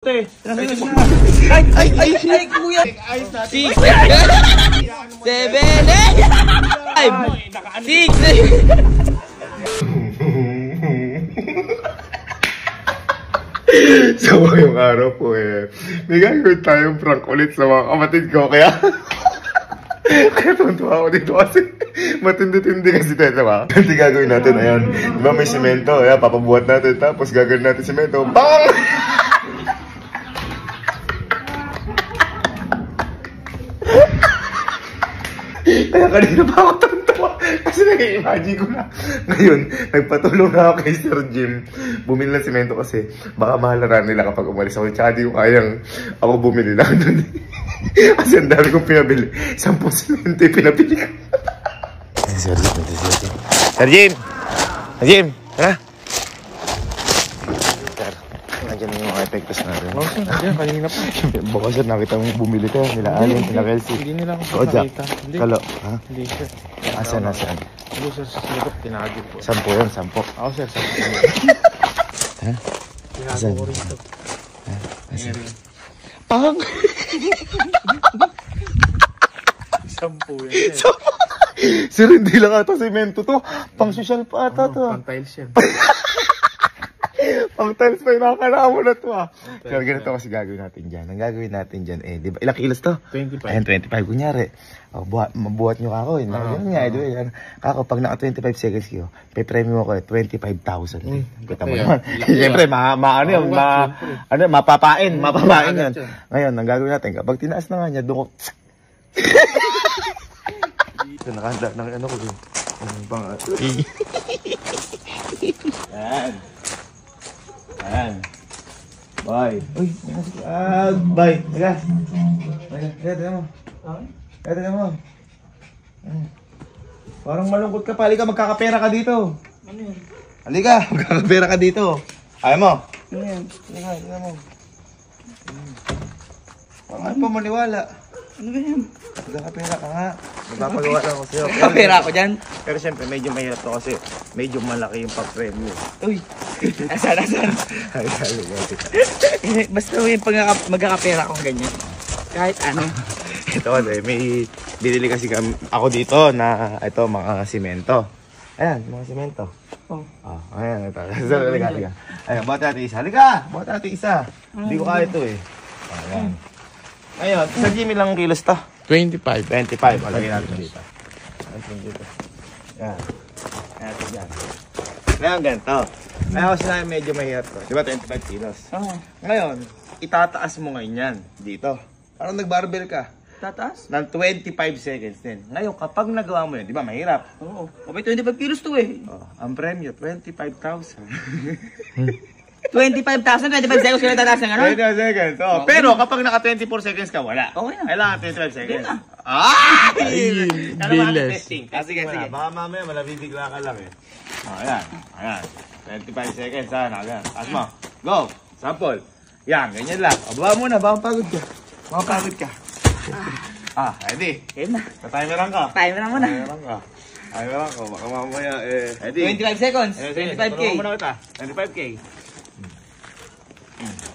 Ay, kuya! 6 7 8 6 So, ngayong araw po may gagawin tayong prank ulit sa mga kapatid ko, kaya tuntua ako dito kasi matindi-tindi kasi tayo, diba? Hindi gagawin natin, ayan, diba may simento, ayan, papabuhat natin, tapos gagawin natin simento, bang! Kaya kanina pa ako tuntua kasi nag-i-imagine ko na. Ngayon, nagpatulong na ako kay Sir Jim. Bumili ng simento kasi baka mahalaran nila kapag umalis ako. Tsaka di ko kayang ako bumili na doon. Kasi ang dami kong pinabili. 10 simento yung pinabili ko. Sir Jim! Sir Jim! Tara! Nandiyan na yung mga epektos natin. Oo, sir. Nandiyan, kanina pa. Baka sir, nakita mo bumili ka. Nila Alin, sila Kelsey. Hindi nila ako nakita. Hindi. Kalo, ha? Hindi, sir. Asan? Hindi, sir. Sa silip, tinago po. 10 yan, 10. Ako, sir. Ha? Tinago ko rin ito. Ha? Asan? Pang! 10 yan, sir. Sir, hindi lang ata simento to. Pang social pa ata to. Pang tiles yan. Pang tiles pa yung nakakalamo na to Sir, ganito kasi gagawin natin dyan. Ang gagawin natin dyan, di ba? Ilang kilos to? 25. Ayan, 25 kunyari. Mabuhat nyo kako. Ganun nga, kako, pag naka 25 seconds kayo, may premium ako 25,000. Kita mo naman. Siyempre, mapapain yan. Ngayon, ang gagawin natin, kapag tinaas na nga niya, doon ko, nakahanda ng ano ko yun. Ayan. Bye. Uy, bye. Teka. Teka mo. Teka mo. Parang malungkot ka pa. Halika, magkakapera ka dito. Ano yan? Halika, magkakapera ka dito. Ayaw mo? Ano yan? Halika mo. Parang ano pa maniwala. Ano ba yan? Magkakapera ka nga. Magpapagawa lang ako sa'yo. Kapera ako dyan? Pero siyempre, medyo mahirap to kasi medyo malaki yung pag-premyo. Uy! Asan? Basta yung magkakapera akong ganyan. Kahit ano. Ito kasi, may binili kasi ako dito na ito, mga simento. Ayan, mga simento. Oh. Ayan, ito. Halika. Ayan, buhat natin isa. Halika! Buhat natin isa. Hindi ko kaya ito eh. Ayan. Ngayon, sa Jimmy lang kilos to. 25. 25. Alagay natin dito. Ayan. Ayan, dyan. Ngayon, ganito. Ngayon kasi na medyo mahirap to. Diba 25 kilos? Oo. Ngayon, itataas mo ngayon yan dito. Parang nag-barbell ka. Tataas? Ng 25 seconds din. Ngayon, kapag nagawa mo yun, di ba mahirap? Oo. O may 25 kilos to eh. Ang premyo, 25,000. 25,000, 25 seconds kaya tataas ng ano? 25 seconds. Pero kapag naka 24 seconds ka, wala. Okay na. Kailangan 25 seconds. Bilis. Sige. Baka mamaya malabibigla ka lang eh. Ayan. 25 seconds ha. Taas mo. Go. Sample. Yan, ganyan lang. Baba muna, baka pagod ka. Ready? Game na. Timeran ka. Timeran mo na. Timeran ka. Baka mamaya ready? 25 seconds. 25K. Tulungan mo na kita. 25K.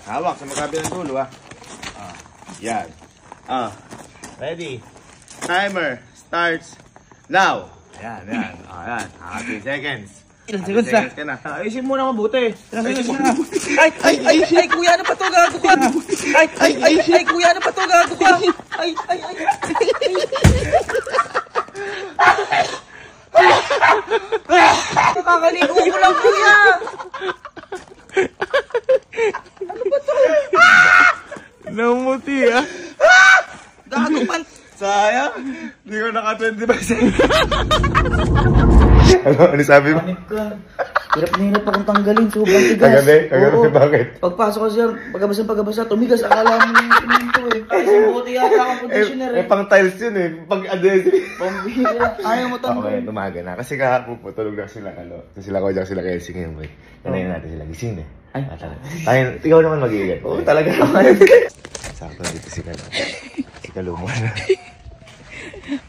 Hawak sa magkabilang dulo Yan. Ready? Timer starts now. Ayan. 10 seconds. Ilang seconds na? Ka na. Ayusin mo na mabuti. Ay, kuya, ano pa to? Gago ka. Ay, kuya, ano pa to? Gago ka. Ay. Nakakaligo ko lang, kuya. Ano ba to? Namuti Gago pa. Sayang. Hindi ko naka 25 seconds. Ano sabi mo? Panik ka. Hirap na hirap akong tanggalin. Sobrang tigas. Kagabi, bakit? Pagpasok ko siya, pagabasa, tumigas. Akala mo yung simento eh. Kasi buti yata akong conditioner eh. Pang tiles yun eh. Pag adhesive. Pambihira. Ayaw mo tanggalin. Okay, tumaga na. Kasi kahapon po, tulog na sila. Sila ko dyan, sila Kelsey ngayon. Kanayin natin sila. Gising eh. Ay, tayo, ikaw naman mag-iigat. Oo, talaga naman. Sakto na dito si Kalo. Si Kalo mo na.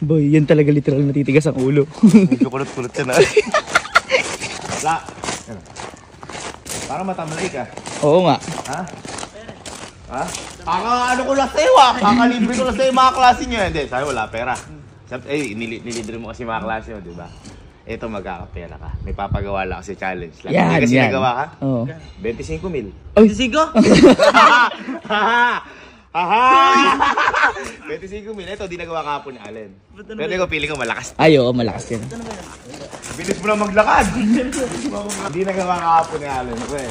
Boy, yan talaga literal natitigas ang ulo. Medyo kulot-kulot siya na. Parang matamlay ka. Oo nga. Ha? Ha? Ano ko lang sa'yo ah. Kakalibre ko lang sa'yo mga klase nyo. Hindi, sabi wala pera. Nilibre mo kasi mga klase mo, di ba? Ito magkakapera ka. May papagawa lang kasi challenge lang. Yan, Hindi kasi yan. nagawa ka? Oo. 25,000. Ay, Sigo? 25,000. Ito, di nagawa kahapon ni Allen. Pero ikaw, pili ko malakas. ay, oo, malakas yan. Bilis mo na maglakad. Hindi nagawa kahapon ni Allen. Okay.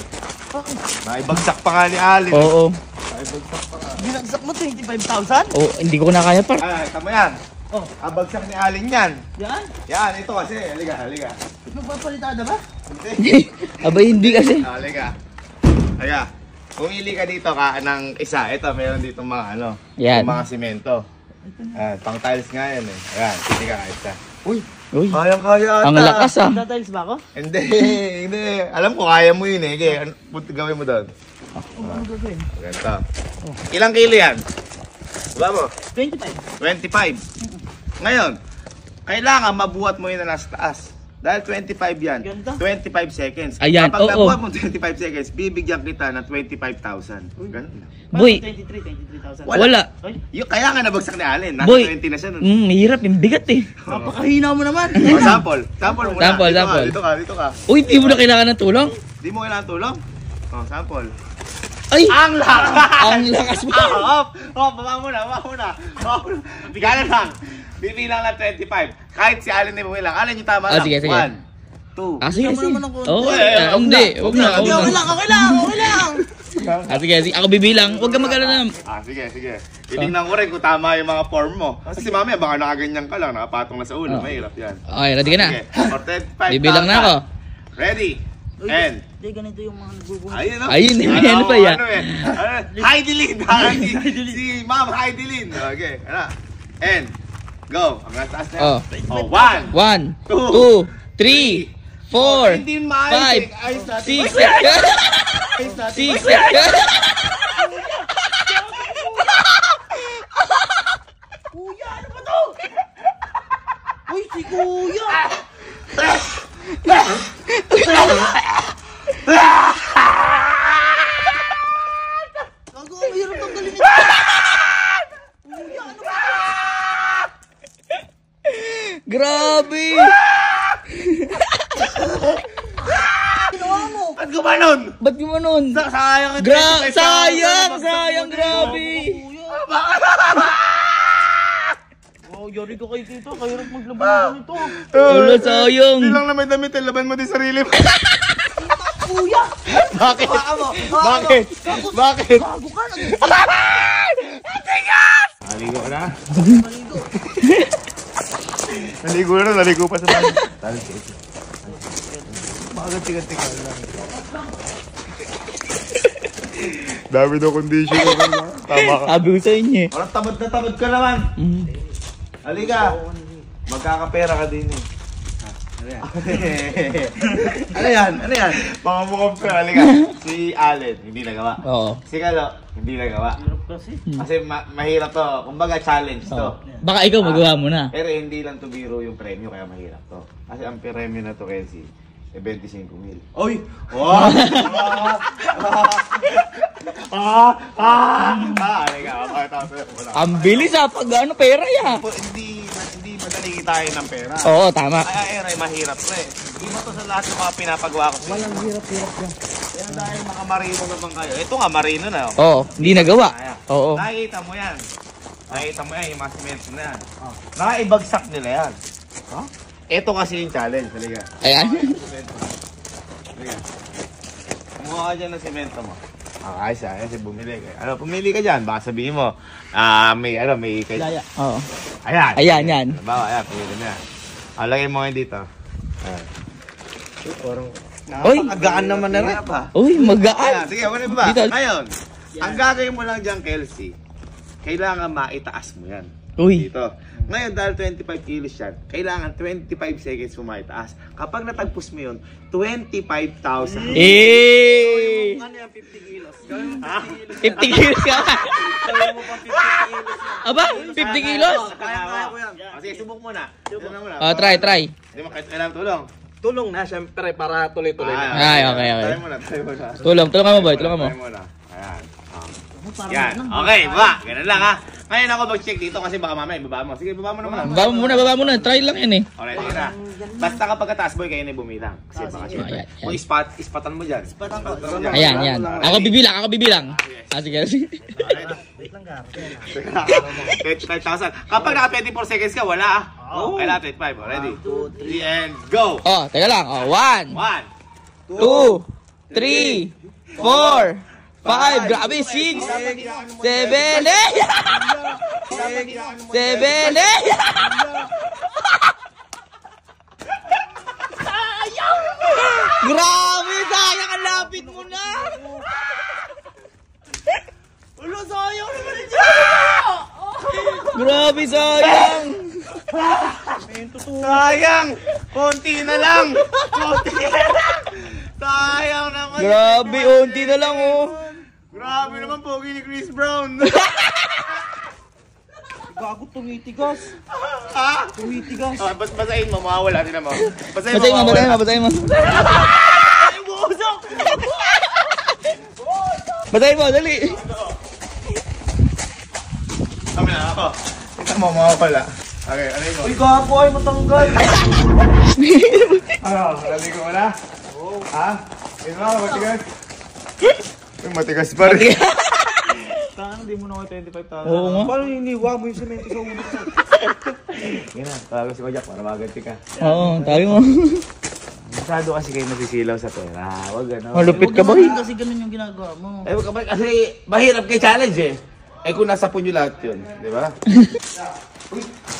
Naibagsak pa nga ni Allen. Oo. Naibagsak pa nga. Binagsak mo 25,000? Oo, hindi ko na kaya par. Ay, tama yan. Oh. Abagsak ni Allen yan. Yan? Yan, ito kasi. Halika. Magpapalitada ba? Hindi. Abay, hindi kasi. Halika. Halika. Pumili ka dito ka ng isa. Ito, meron dito mga ano. Yan. Mga simento. Pang tiles nga yan eh. Ayan, pili ka ka isa. Uy, Uy, kayang-kaya ata. ang lakas ah. Datiles ba ako? Hindi, hindi. Alam ko, kaya mo yun eh. Okay, gawin mo doon. Ano gagawin? Ganito. Ilang kilo yan? Diba mo? 25. 25. Ngayon, kailangan mabuhat mo yun na nasa taas. Dahil 25 yan. Ganda. 25 seconds. Ayan, Kapag oo. nabuhat mo 25 seconds, bibigyan kita ng 25,000. Ganun lang. Boy, 23,000. wala. Ay, Kaya nga nabagsak ni Allen. Nasa Boy, 20 na siya nun. Mahirap, yung bigat eh. napakahina mo naman. Oh, sample. Sample muna. Sample, Dito sample. Ka, dito ka. Uy, di mo na kailangan ng tulong? Di mo kailangan tulong? Oh, sample. Ay, Ang lakas! ang lakas mo. Baba muna. Gano'n lang. Bibilang ng 25. Kahit si Allen na bumilang. Allen yung tama lang. Sige. 1, 2. Ah, sige, Bigyan mo sige. naman ng konti. Oo, Hindi, huwag na. Okay lang. Ah, sige, sige. Ako bibilang. Huwag ka mag-alala. Sige. Titingnan ko rin kung tama yung mga form mo. Kasi mamaya baka nakaganyan ka lang, nakapatong na sa ulo. Mahirap yan. Okay, ready ka na? Sige, for 25,000. Bibilang na ako. Ready? And, Hindi, ganito yung mga nagbubuhat. ayun o. Ayun, ano pa yan? Heidi Lynn. Si Ma'am Heidi Lynn. Okay, ano? And, go. Ang taas na. Oh. 1, 1, 2, 3, 4, Hindi maayos 5, eh. Ayos natin. 6, 6. Kuya, ano ba to? Uy, si Kuya! Gago, mahirap tanggalin ito. Kuya, ano ba to? Grabe! Ginawa mo? Ba't gumanon? Ba't gumanon? Sayang. Sayang, grabe! Oh, yari ka kay Tito. Kahirap maglaban nito. Wala, sayang. Hindi lang na may damit, laban mo din sarili mo. Kuya! Bakit? Gago ka. Naligo ka na? Naligo pa sa bahay. Ganti-ganti ka lang. Dami daw condition. Tama ka. Sabi ko sa inyo eh. Parang tamad na tamad ka naman. Halika. Magkakapera ka din eh. Ano yan? Mga mukhang ka. Halika. Si Allen, hindi nagawa. Oo. Si Kalo, hindi nagawa. Hirap kasi. Kasi mahirap to. Kumbaga challenge to. Baka ikaw magawa mo na. Pero hindi lang to biro yung premyo, kaya mahirap to. Kasi ang premyo na to, Kenzie, 25,000. Oy! Wow! Ang bilis ah, pag ano, pera ya. Hindi madali kitain ng pera. Oo, tama. Ay, mahirap na eh. Iba to sa lahat ng mga pinapagawa ko. Walang hirap yan. Kaya dahil mga marino naman kayo. Ito nga, marino na. Oo, hindi nagawa. Oo. Nakikita mo yan. Yung mga cemento na yan. Nakaibagsak nila yan. Ito kasi yung challenge. Halika. Ayan. Halika. Kumuha ka dyan ng semento mo. Ayos kasi bumili ka. Pumili ka dyan. Baka sabihin mo, may. Laya. Oo. Ayan. Ayan, yan. Ayan, pumili mo yan. Lagay mo ngayon dito. Ayan. Uy, Napakagaan naman na rin. uy, magaan. Sige, wala ba? Dito. Ngayon, ang gagawin mo lang dyan, Kelsey, kailangan maitaas mo yan. Uy. Dito. Ngayon, dahil 25 kilos yan, kailangan 25 seconds mo maitaas. Kapag natagpos mo yun, 25,000. Eh! Ano yan, 50 kilos? Gawin mo 50 kilos ka. Gawin mo pa 50 kilos yan. Aba, 50 kilos? Kaya ko yan. Sige, subok mo na. Oh, try. Hindi mo kailangan tulong. Tulong na, syempre, para tuloy-tuloy na. Ay, okay. Try mo na. Tulungan mo boy, tulungan mo. Try mo na. Ayan. Yan. Okay, baba. Ganun lang ha. Ngayon ako mag-check dito kasi baka mamaya ibaba mo. Sige, ibaba mo naman. Baba mo na. Try lang yan eh. Alright, sige na. Basta kapag taas boy, kayo na bumilang. Kasi baka syempre. Kung ispatan mo dyan. Ayan. Ako bibilang. Sige. Wait lang ka. 25,000. Kapag naka 24 seconds ka, wala ah. Kailangan 25. Ready? 2, 3, and go! Oh, teka lang. 1, 1, 2, 3, 4, 5, grabe, 6, 7, 8! 7, 8! Grabe, sayang, ang lapit mo na! Ulo, sayang naman niya! Grabe, sayang! sayang! Konti na lang! Sayang naman! Grabe, unti na lang oh! Grabe naman, pogi ni Chris Brown! Gago, tumitigas. Ha? Tumitigas. Basahin mo, mawawala din naman. Basahin mo. Ay, busok! Basahin mo, dali! Kami na ako. Ito mo, mawawala. Okay, alay mo. Uy, gago ay matanggal. Ano, alay ko wala? Oo. Ha? Ito na, matigas. Matigas pa rin. Tangan, hindi mo na ako 25,000. Oo nga. Paano iniwa mo yung semento sa ulo ko? Yan na, tawag si Kojak para maganti ka. Oo, tabi mo. Masyado kasi kayo nasisilaw sa pera. Huwag gano'n. Malupit ka boy. Kasi ganun yung ginagawa mo. Eh, kasi mahirap kay challenge eh. Eh kung nasa punyo lahat yun, di ba?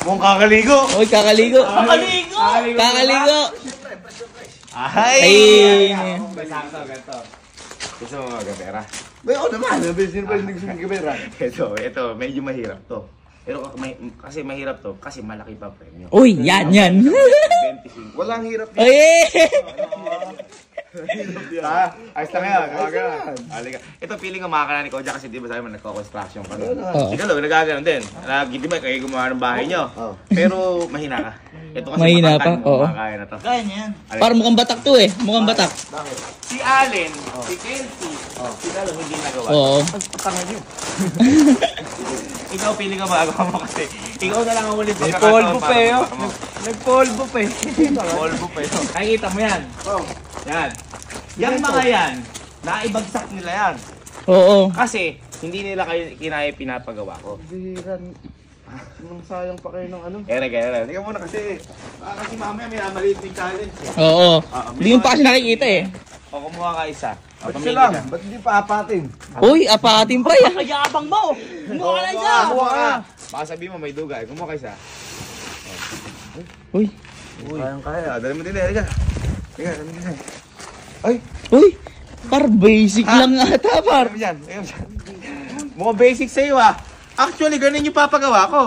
Mukhang kakaligo. Uy, kakaligo. Kakaligo! Ay! Ganto. Gusto mo magkapera? Bay, ako naman. Sino ba yung nagsimigabera? Ito, medyo mahirap to. Pero kasi mahirap to, kasi malaki pa premyo. Uy, yan. 25. Walang hirap Uy! Ayos lang yan. Halika. Ito feeling ko makakala ni Kojak kasi di ba sabi mo nagko-construction ka nun. Oo. Ikaw lang, nagagano'n din. Di ba kayo gumawa ng bahay nyo? Pero mahina ka. Ito kasi Mahina matangkad pa, mo, oo. makakaya na to. Kaya niyan. Parang mukhang batak to eh. Mukhang batak. Si Allen, si Kelsey, si Dalo hindi nagawa. Oo. Patangan nyo. Ikaw feeling ko magawa mo kasi ikaw na lang ang ulit May polvo pa eh. Nagpolvo pa eh. Polvo pa eh. Nakikita mo yan? Yan. Yang mga yan, naibagsak nila yan. Oo. Kasi hindi nila kayo kinaya pinapagawa ko. Bihiran. Nung sayang pa kayo ng ano. Kaya. Tingnan mo na kasi. Kasi mamaya may namaliit ng challenge. Oo. Hindi mo pa kasi nakikita eh. O kumuha ka isa. O Ba't pamili lang? ka. Ba't hindi pa apatin? Uy, apatin pa yan. Kayabang mo! Kumuha ka na isa! Kumuha ka. Baka sabihin mo may duga. Kumuha ka isa. Uy. Kaya. Dali mo din eh. Halika. Dali mo din eh. Ay. Uy. Par basic lang ata par. Dali mo dyan. Mukhang basic sa'yo ah. Actually, ganun yung papagawa ko.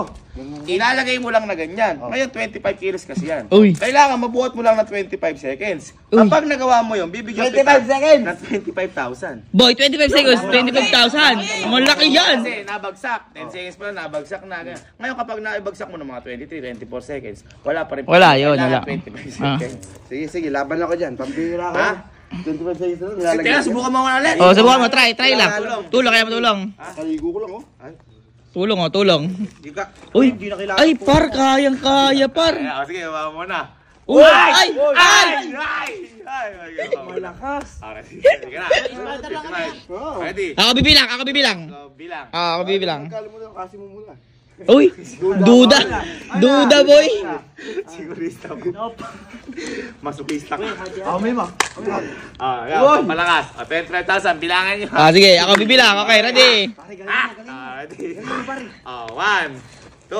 Ilalagay mo lang na ganyan. Ngayon, 25 kilos kasi yan. Uy. Kailangan mabuhat mo lang na 25 seconds. Uy. Kapag nagawa mo yun, bibigyan 25 seconds. ng 25,000. Boy, 25 seconds. 25,000. Malaki yan. Kasi nabagsak. 10 seconds pa lang, nabagsak na. Ngayon, kapag naibagsak mo ng mga 23, 24 seconds, wala pa rin. Wala, yun, Kailangan wala. 25 seconds. Sige, laban ako dyan. Pambihira Ha? 25 seconds na lang. Teka, subukan mo nga ulit. Oh, subukan mo. Try lang. Tulong, kaya matulong. Kaligo ko lang oh. Tulong. Ika. Uy. Ay, par. Kayang-kaya, par. Sige, hawakan mo na. Uy. Ay. Malakas. Okay, sige na. Ready? Ako bibilang. So, bilang. Ako bibilang. Kala mo lang, kasi mo muna. Uy. Duda, boy. Sigurista mo. Masukista ka. May ma. Yan, malakas. 25,000, bilangan nyo. Sige. Ako bibilang. Okay, ready. Ready? 1, 2,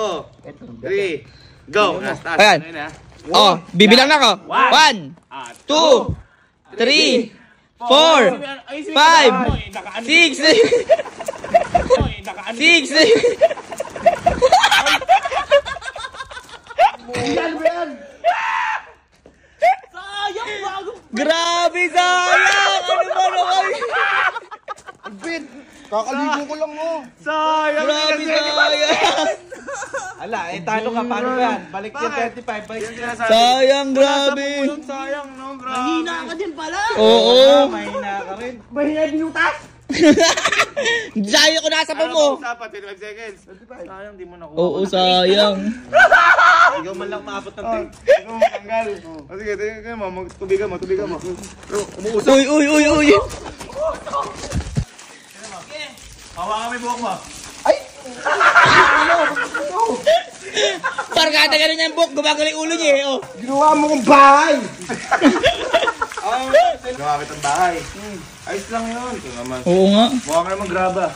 3, go. Taas. Ayan. Ano yun, ha? Oh, bibilang na ako. 1, 2, 3, 4, 5, 6, 6. Grabe, sayang! Ano ba naman? Bit! Kakaligo ko lang oh. Sayang. Grabe, sayang! Ala, talo ka. Paano ba yan? Balik yung 25. Balik yung Sayang, grabe! Sayang, no? Grabe. Mahina ka din pala. Oo! Mahina ka rin. Mahina din yung taas. Sayo ko nasa pa mo. Usapan, 25 seconds. Sayang, di mo nakuha. Oo, sayang. Ikaw man lang maabot ng tank. Ikaw mo tanggal. O sige, tingnan mo. Tubigan mo. Umuusap. Uy. Hawakan mo yung buhok mo. Parang ganun niya yung buhok, gumagalaw yung ulo niya eh. Oh. Ginawa mo kong bahay! Gumamit ang bahay. Ayos lang yun. Ito naman. Oo nga. Mukha ka naman graba.